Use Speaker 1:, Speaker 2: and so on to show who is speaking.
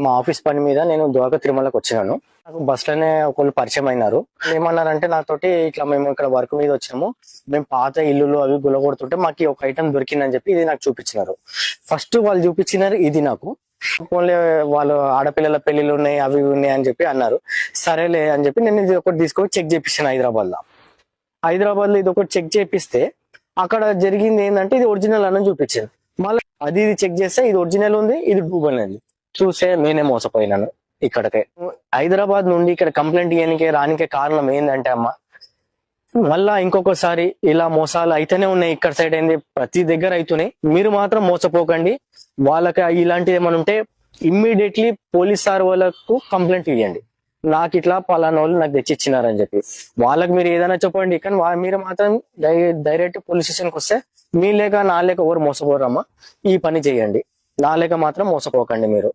Speaker 1: మా ఆఫీస్ పని మీద నేను ద్వారకా తిరుమలకు వచ్చినాను. నాకు బస్ లోనే ఒకళ్ళు పరిచయం అయినారు. ఏమన్నారంటే నాతోటి ఇట్లా మేము ఇక్కడ వర్క్ మీద వచ్చాము, మేము పాత ఇల్లులు అవి గులగొడుతుంటే మాకు ఒక ఐటమ్ దొరికిందని చెప్పి ఇది నాకు చూపించినారు. ఫస్ట్ వాళ్ళు చూపించినారు ఇది నాకు. ఓన్లీ వాళ్ళు ఆడపిల్లల పెళ్లిళ్ళు ఉన్నాయి అవి ఉన్నాయి అని చెప్పి అన్నారు. సరేలే అని చెప్పి నేను ఇది ఒకటి తీసుకొని చెక్ చేపించాను హైదరాబాద్ లో ఇది ఒకటి చెక్ చేపిస్తే అక్కడ జరిగింది ఏంటంటే ఇది ఒరిజినల్ అని చూపించింది. మళ్ళీ ఇది చెక్ చేస్తే ఇది ఒరిజినల్ ఉంది, ఇది డూబల్ ఉంది. చూసే నేనే మోసపోయినాను. ఇక్కడికే హైదరాబాద్ నుండి ఇక్కడ కంప్లైంట్ ఇవ్వడానికి రానికే కారణం ఏంటంటే అమ్మ, మళ్ళా ఇంకొకసారి ఇలా మోసాలు అయితేనే ఉన్నాయి. ఇక్కడ సైడ్ ఏంది ప్రతి దగ్గర అవుతున్నాయి. మీరు మాత్రం మోసపోకండి. వాళ్ళకి ఇలాంటిది ఏమైనా ఉంటే ఇమ్మీడియట్లీ పోలీస్ సార్ వాళ్ళకు కంప్లైంట్ ఇవ్వండి. నాకు ఇట్లా పలానా వాళ్ళు నాకు తెచ్చిచ్చినారని చెప్పి వాళ్ళకి మీరు ఏదైనా చెప్పండి. కానీ మీరు మాత్రం డైరెక్ట్ పోలీస్ స్టేషన్కి వస్తే మీ లేక నా లేక ఎవరు మోసపోరమ్మా. ఈ పని చేయండి. నా లేక మాత్రం మోసపోకండి మీరు.